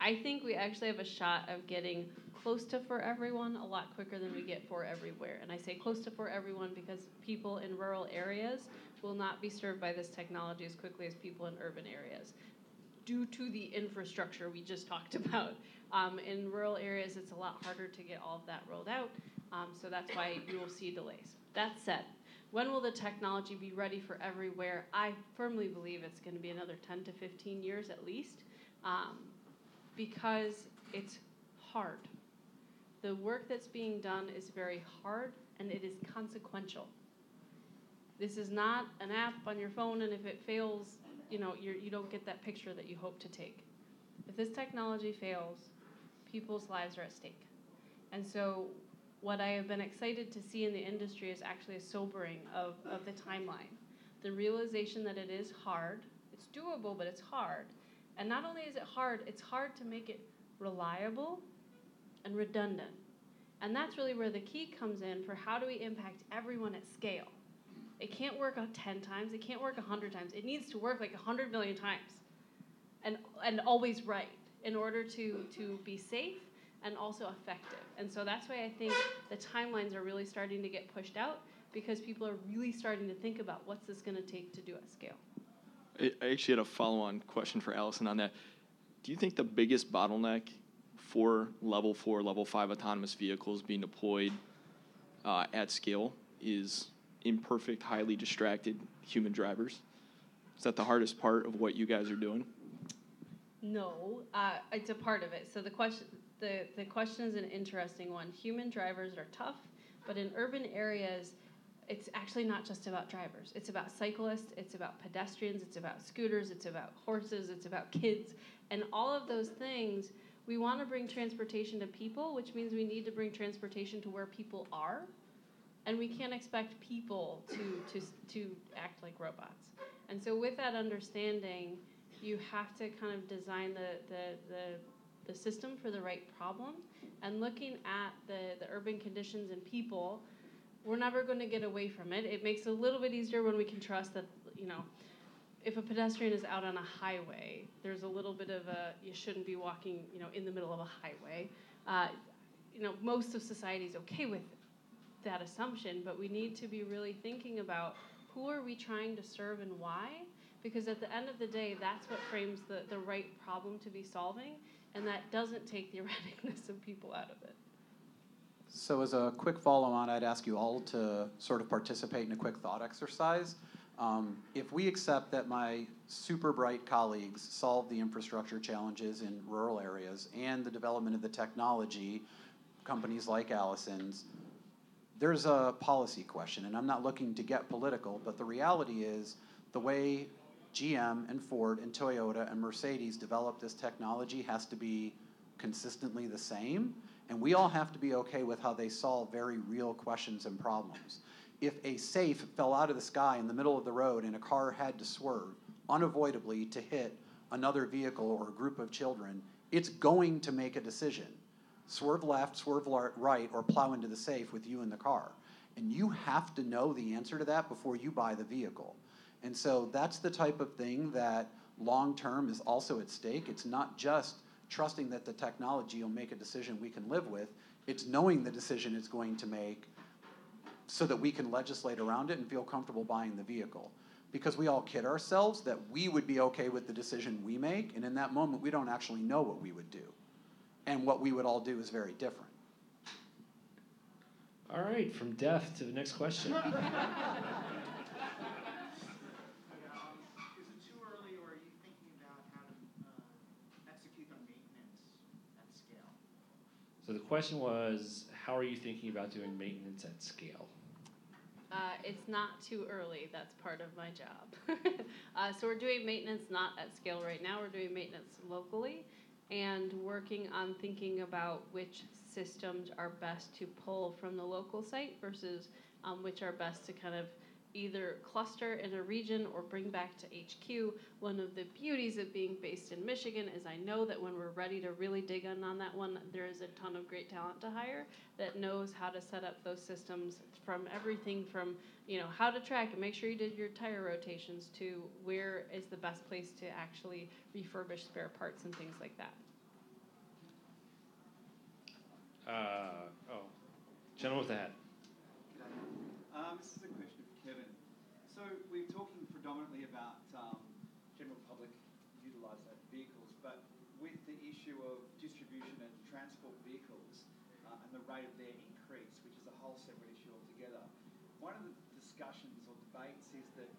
I think we actually have a shot of getting close to for everyone a lot quicker than we get for everywhere. And I say close to for everyone because people in rural areas will not be served by this technology as quickly as people in urban areas due to the infrastructure we just talked about. In rural areas, it's a lot harder to get all of that rolled out, so that's why you will see delays. That said, when will the technology be ready for everywhere? I firmly believe it's going to be another 10 to 15 years at least, because it's hard. The work that's being done is very hard, and it is consequential. This is not an app on your phone, and if it fails, you don't get that picture that you hope to take. If this technology fails, people's lives are at stake. And so what I have been excited to see in the industry is actually a sobering of the timeline. The realization that it is hard, it's doable, but it's hard. And not only is it hard to make it reliable and redundant. And that's really where the key comes in for how do we impact everyone at scale. It can't work 10 times, it can't work 100 times. It needs to work like 100 million times and always right in order to be safe and also effective. And so that's why I think the timelines are really starting to get pushed out because people are really starting to think about what's this going to take to do at scale. I actually had a follow-on question for Allison on that. Do you think the biggest bottleneck for level 4, level 5 autonomous vehicles being deployed at scale is imperfect, highly distracted human drivers? Is that the hardest part of what you guys are doing? No, it's a part of it. So the question is an interesting one. Human drivers are tough, but in urban areas, it's actually not just about drivers. It's about cyclists, it's about pedestrians, it's about scooters, it's about horses, it's about kids. And all of those things, we want to bring transportation to people, which means we need to bring transportation to where people are. And we can't expect people to act like robots. And so with that understanding, you have to kind of design the system for the right problem. And looking at the urban conditions and people, we're never going to get away from it. It makes it a little bit easier when we can trust that, if a pedestrian is out on a highway, there's a little bit of you shouldn't be walking, in the middle of a highway. Most of society is okay with that assumption, but we need to be really thinking about who are we trying to serve and why, because at the end of the day, that's what frames the right problem to be solving, and that doesn't take the erraticness of people out of it. So as a quick follow-on, I'd ask you all to sort of participate in a quick thought exercise. If we accept that my super bright colleagues solve the infrastructure challenges in rural areas and the development of the technology, companies like Allison's, there's a policy question, and I'm not looking to get political, but the reality is the way GM and Ford and Toyota and Mercedes develop this technology has to be consistently the same, and we all have to be okay with how they solve very real questions and problems. If a safe fell out of the sky in the middle of the road and a car had to swerve unavoidably to hit another vehicle or a group of children, it's going to make a decision. Swerve left, swerve right, or plow into the safe with you in the car. And you have to know the answer to that before you buy the vehicle. And so that's the type of thing that long-term is also at stake. It's not just trusting that the technology will make a decision we can live with. It's knowing the decision it's going to make so that we can legislate around it and feel comfortable buying the vehicle. because we all kid ourselves that we would be okay with the decision we make, and in that moment, we don't actually know what we would do. And what we would all do is very different. All right, from deaf to the next question. Is it too early, or are you thinking about how to execute on maintenance at scale? So the question was, how are you thinking about doing maintenance at scale? It's not too early. That's part of my job. So we're doing maintenance not at scale right now. We're doing maintenance locally and working on thinking about which systems are best to pull from the local site versus which are best to kind of either cluster in a region or bring back to HQ. One of the beauties of being based in Michigan is I know that when we're ready to really dig in on that one, there is a ton of great talent to hire that knows how to set up those systems from everything from, how to track and make sure you did your tire rotations to where is the best place to actually refurbish spare parts and things like that. Gentleman with the hat. This is a question for Kevin. So we're talking predominantly about general public utilised vehicles, but with the issue of distribution and transport vehicles and the rate of their increase, which is a whole separate issue altogether, one of the discussions or debates is that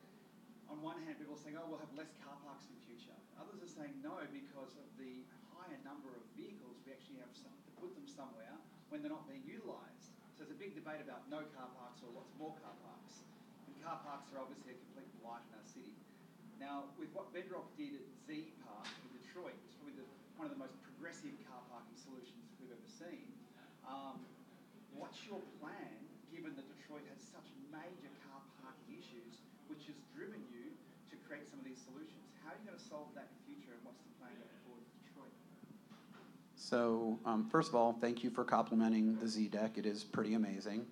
on one hand people are saying, we'll have less car parks in the future. Others are saying no, because of the higher number of vehicles, we actually have to put them somewhere when they're not being utilised. So there's a big debate about no car parks or lots more car parks. And car parks are obviously a complete blight in our city. Now, with what Bedrock did at Z Park in Detroit, it's probably one of the most progressive car parking solutions we've ever seen. What's your plan, given that Detroit has such major car parking issues, which has driven you to create some of these solutions? How are you going to solve that in the future, and what's the plan going forward for Detroit? So first of all, thank you for complimenting the Z deck. It is pretty amazing.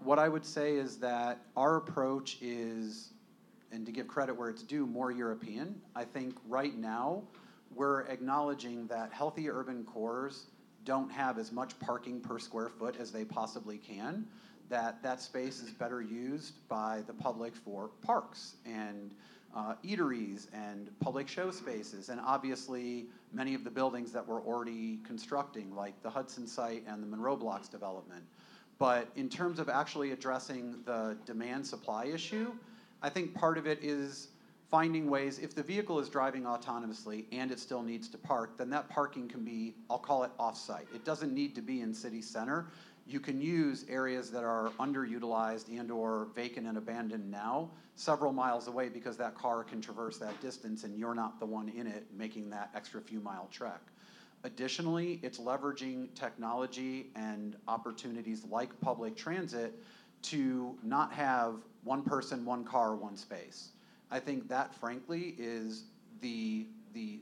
What I would say is that our approach is, and to give credit where it's due, more European. I think right now we're acknowledging that healthy urban cores don't have as much parking per square foot as they possibly can, that space is better used by the public for parks and eateries and public show spaces, and obviously many of the buildings that we're already constructing, like the Hudson site and the Monroe Blocks development. But in terms of actually addressing the demand-supply issue, I think part of it is finding ways, if the vehicle is driving autonomously and it still needs to park, then that parking can be, I'll call it off-site. It doesn't need to be in city center. You can use areas that are underutilized and or vacant and abandoned now several miles away, because that car can traverse that distance and you're not the one in it making that extra few mile trek. Additionally, it's leveraging technology and opportunities like public transit to not have one person, one car, one space. I think that, frankly, is the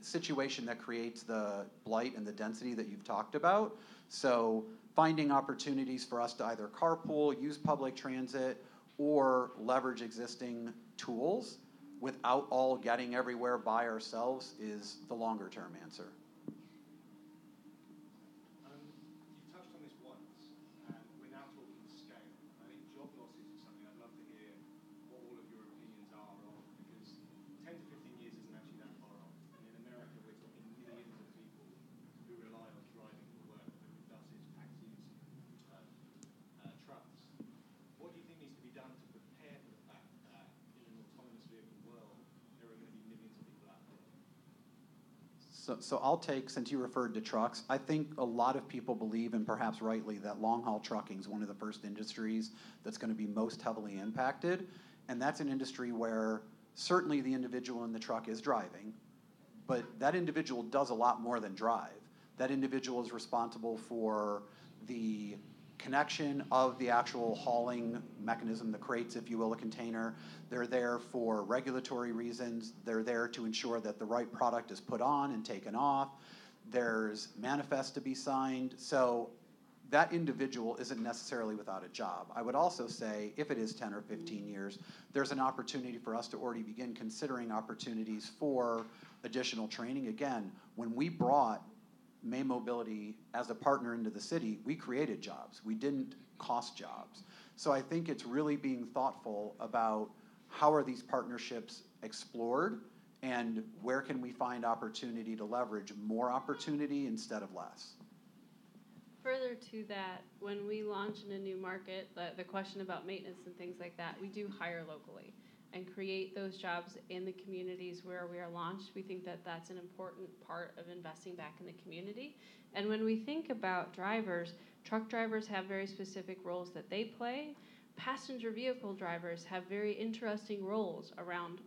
situation that creates the blight and the density that you've talked about. So finding opportunities for us to either carpool, use public transit, or leverage existing tools without all getting everywhere by ourselves is the longer term answer. You've touched on this once, and we're now talking scale. I think job losses is something I'd love to hear what all of your opinions are on, because 10 to 15 years isn't actually that far off. And in America, we're talking millions of people who rely on driving for work, whether it's buses, taxis, trucks. What do you think needs to be done to prepare for the fact that in an autonomous vehicle world, there are going to be millions of people out there? So I'll take, since you referred to trucks, I think a lot of people believe, and perhaps rightly, that long-haul trucking is one of the first industries that's going to be most heavily impacted. And that's an industry where certainly the individual in the truck is driving, but that individual does a lot more than drive. That individual is responsible for the connection of the actual hauling mechanism, the crates, if you will, a container. They're there for regulatory reasons. They're there to ensure that the right product is put on and taken off. There's manifests to be signed. So that individual isn't necessarily without a job. I would also say, if it is 10 or 15 years, there's an opportunity for us to already begin considering opportunities for additional training. Again, when we brought May Mobility as a partner into the city, we created jobs. We didn't cost jobs. So I think it's really being thoughtful about how are these partnerships explored, and where can we find opportunity to leverage more opportunity instead of less? Further to that, when we launch in a new market, the question about maintenance and things like that, we do hire locally and create those jobs in the communities where we are launched. We think that that's an important part of investing back in the community. And when we think about drivers, truck drivers have very specific roles that they play. Passenger vehicle drivers have very interesting roles around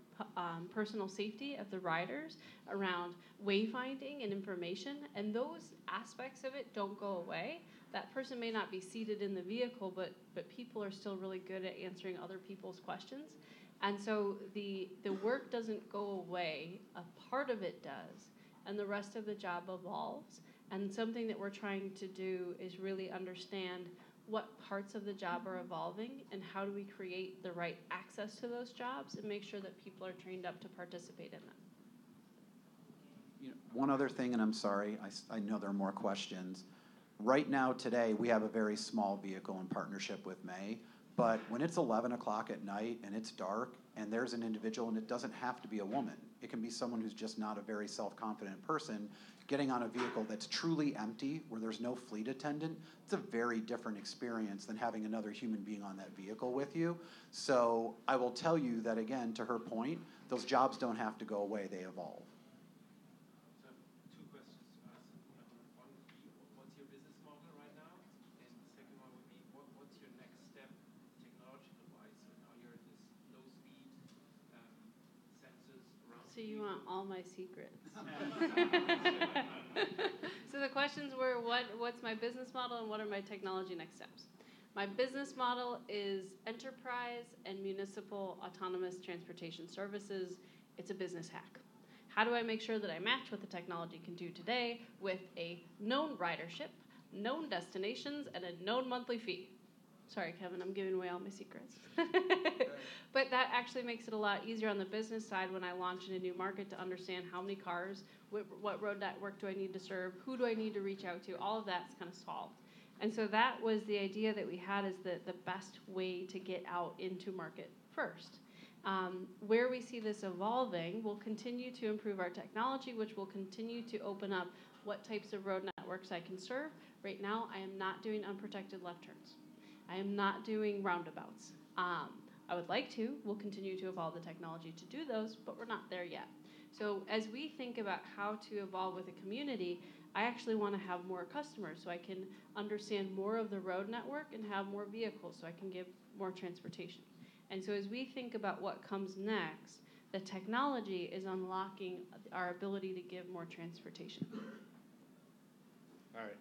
personal safety of the riders, around wayfinding and information, and those aspects of it don't go away. That person may not be seated in the vehicle, but people are still really good at answering other people's questions. And so the work doesn't go away. A part of it does, and the rest of the job evolves. And something that we're trying to do is really understand what parts of the job are evolving and how do we create the right access to those jobs and make sure that people are trained up to participate in them. You know, one other thing, and I'm sorry, I know there are more questions. Right now, today, we have a very small vehicle in partnership with May, but when it's 11 o'clock at night and it's dark and there's an individual, and it doesn't have to be a woman, it can be someone who's just not a very self-confident person, getting on a vehicle that's truly empty, where there's no fleet attendant, it's a very different experience than having another human being on that vehicle with you. So I will tell you that, again, to her point, those jobs don't have to go away, they evolve. So two questions to ask. One would be, what's your business model right now? And the second one would be, what's your next step technological-wise? So now you're at this low-speed sensors around. So you want all my secrets. So the questions were, what's my business model and what are my technology next steps? My business model is enterprise and municipal autonomous transportation services. It's a business hack. How do I make sure that I match what the technology can do today with a known ridership, known destinations, and a known monthly fee? Sorry, Kevin, I'm giving away all my secrets. But that actually makes it a lot easier on the business side when I launch in a new market to understand how many cars, what road network do I need to serve, who do I need to reach out to, all of that's kind of solved. And so that was the idea that we had as the best way to get out into market first. Where we see this evolving, we'll continue to improve our technology, which will continue to open up what types of road networks I can serve. Right now, I am not doing unprotected left turns. I am not doing roundabouts. I would like to. We'll continue to evolve the technology to do those, but we're not there yet. So as we think about how to evolve with a community, I actually want to have more customers so I can understand more of the road network and have more vehicles so I can give more transportation. And so as we think about what comes next, the technology is unlocking our ability to give more transportation. All right.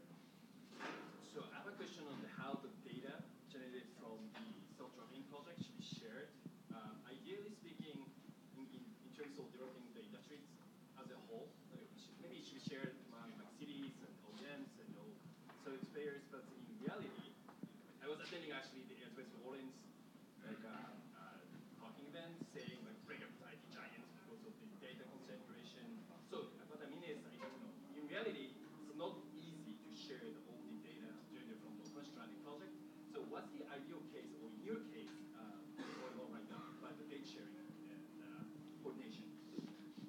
So I have a question on how the data generated from the self-driving project should be shared. Ideally speaking, in terms of developing data streets as a whole, maybe it should be shared among like cities and OEMs and all service players. But in reality, I was attending actually the Airspace Lawrence talking event, saying like break up IT giants because of the data concentration. So what I mean is, in reality, it's not easy to share all the data generated from the autonomous driving project. So what's the ideal case, or in your case, going on right now, about the data sharing and coordination?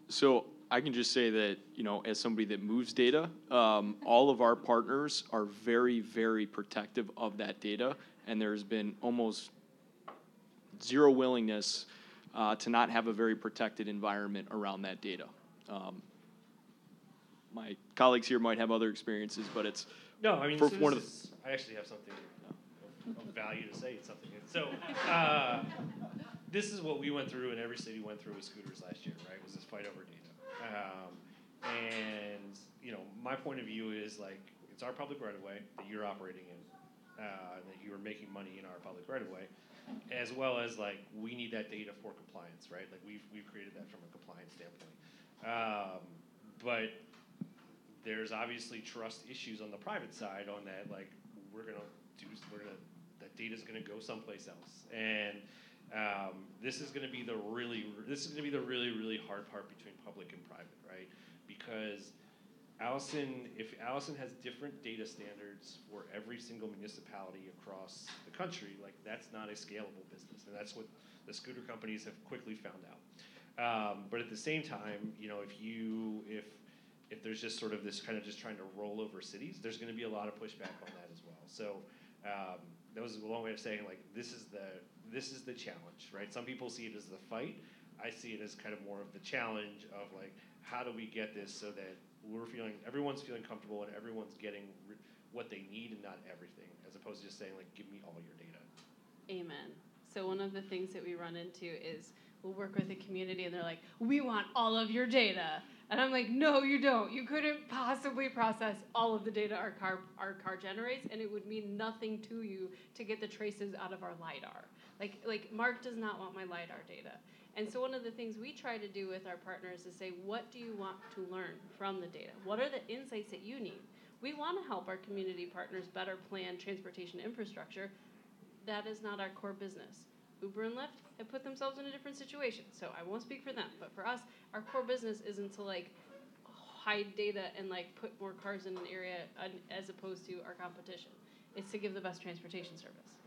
So I can just say that, as somebody that moves data, all of our partners are very, very protective of that data, and there's been almost zero willingness to not have a very protected environment around that data. My colleagues here might have other experiences, but it's no. I mean, I actually have something of value to say. Something. So this is what we went through, and every city went through with scooters last year. Right? Was this fight over data? And my point of view is like it's our public right of way that you're operating in, that you are making money in our public right of way, as well as like we need that data for compliance, right? Like we've created that from a compliance standpoint, but there's obviously trust issues on the private side on that. Like that data's gonna go someplace else, and this is gonna be the really hard part between public and private, right? Because if Allison has different data standards for every single municipality across the country, like that's not a scalable business, and that's what The scooter companies have quickly found out. But at the same time, if there's just sort of this kind of just trying to roll over cities, there's going to be a lot of pushback on that as well. So that was a long way of saying, like, this is the challenge, right? Some people see it as the fight. I see it as kind of more of the challenge of, like, how do we get this so that everyone's feeling comfortable and everyone's getting what they need and not everything, as opposed to just saying, like, give me all your data. Amen. So one of the things that we run into is we'll work with a community and they're like, we want all of your data. And I'm like, no, you don't. You couldn't possibly process all of the data our car generates, and it would mean nothing to you to get the traces out of our LiDAR. Like Mark does not want my LiDAR data. And so one of the things we try to do with our partners is say, what do you want to learn from the data? What are the insights that you need? We want to help our community partners better plan transportation infrastructure. That is not our core business. Uber and Lyft have put themselves in a different situation, so I won't speak for them. But for us, our core business isn't to like hide data and like put more cars in an area as opposed to our competition. It's to give the best transportation service.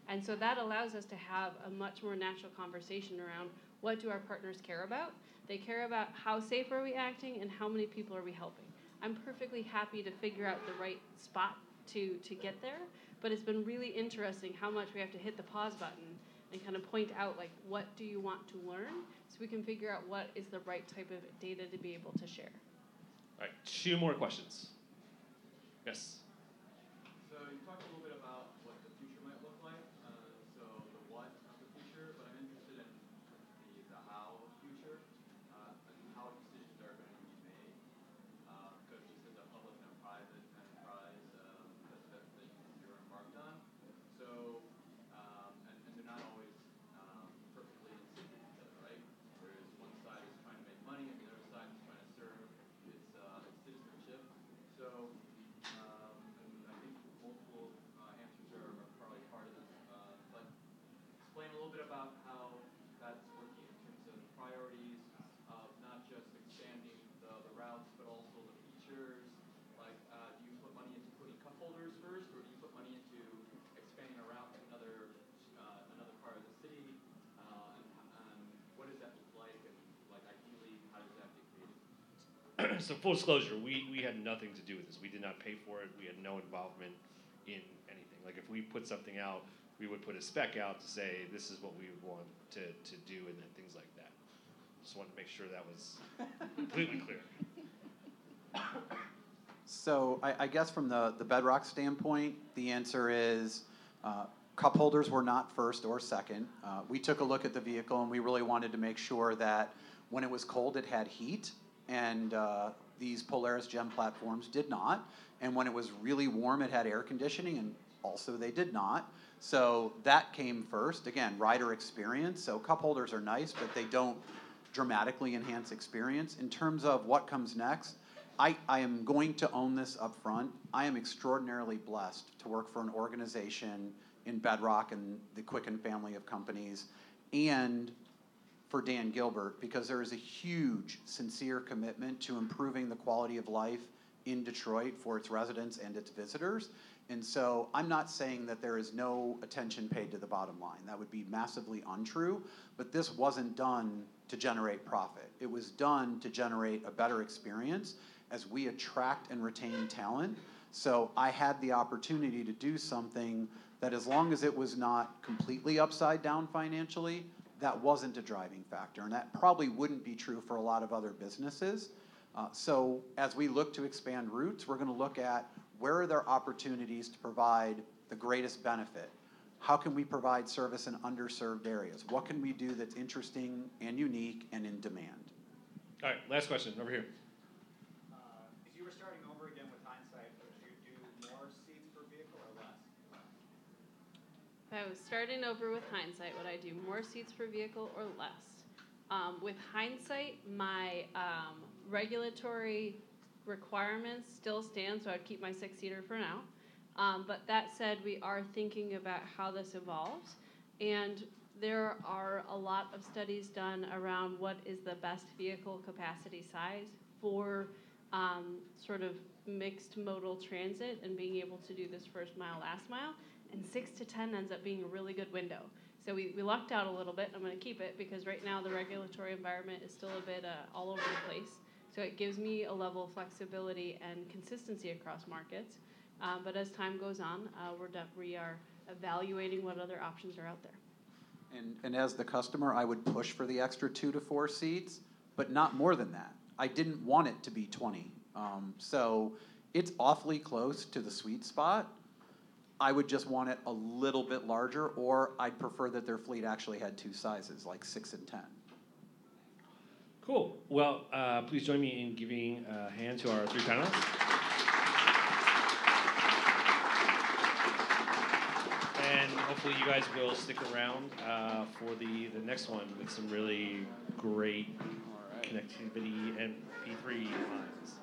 And so that allows us to have a much more natural conversation around what do our partners care about. They care about how safe are we acting and how many people are we helping. I'm perfectly happy to figure out the right spot to get there, but it's been really interesting how much we have to hit the pause button and kind of point out, like, what do you want to learn so we can figure out what is the right type of data to be able to share. All right, 2 more questions. Yes? So you talked a little bit about what the future might look like, so the what of the future, but I'm interested in the how of the future, and how decisions are going to be made, because this is a public and a private enterprise that you're embarked on. So, and they're not always perfectly in sync with each other, right? Whereas one side is trying to make money and the other side is trying to serve its citizenship. So, and I think multiple answers are probably part of this, but explain a little bit about how that's working in terms of the priorities of not just expanding the routes, but also the features. Like, do you put money into putting cup holders first, or do you put money into expanding a route to another part of the city? And what does that look like? And, like, ideally, how does that get created? So full disclosure, we had nothing to do with this. We did not pay for it. We had no involvement in anything. Like, if we put something out, we would put a spec out to say this is what we would want to do and then things like that. Just wanted to make sure that was completely clear. So I guess from the Bedrock standpoint, the answer is cup holders were not first or second. We took a look at the vehicle and we really wanted to make sure that when it was cold, it had heat, and these Polaris GEM platforms did not. And when it was really warm, it had air conditioning, and also they did not. So that came first. Again, rider experience. So cup holders are nice, but they don't dramatically enhance experience. In terms of what comes next, I am going to own this up front. I am extraordinarily blessed to work for an organization in Bedrock and the Quicken family of companies, and for Dan Gilbert, because there is a huge, sincere commitment to improving the quality of life in Detroit for its residents and its visitors. And so I'm not saying that there is no attention paid to the bottom line. That would be massively untrue, but this wasn't done to generate profit. It was done to generate a better experience as we attract and retain talent. So I had the opportunity to do something that, as long as it was not completely upside down financially, that wasn't a driving factor. And that probably wouldn't be true for a lot of other businesses. So as we look to expand routes, we're going to look at where are there opportunities to provide the greatest benefit? How can we provide service in underserved areas? What can we do that's interesting and unique and in demand? All right, last question, over here. If you were starting over again with hindsight, would you do more seats per vehicle or less? If I was starting over with hindsight, would I do more seats per vehicle or less? With hindsight, my regulatory requirements still stand, so I'd keep my 6-seater for now. But that said, we are thinking about how this evolves, and there are a lot of studies done around what is the best vehicle capacity size for sort of mixed modal transit and being able to do this first mile, last mile, and 6 to 10 ends up being a really good window. So we lucked out a little bit. I'm going to keep it because right now the regulatory environment is still a bit all over the place. So it gives me a level of flexibility and consistency across markets. But as time goes on, we are evaluating what other options are out there. And as the customer, I would push for the extra 2 to 4 seats, but not more than that. I didn't want it to be 20. So it's awfully close to the sweet spot. I would just want it a little bit larger, or I'd prefer that their fleet actually had 2 sizes, like 6 and 10. Cool. Well, please join me in giving a hand to our 3 panelists. And hopefully you guys will stick around for the next one with some really great connectivity and P3 lines.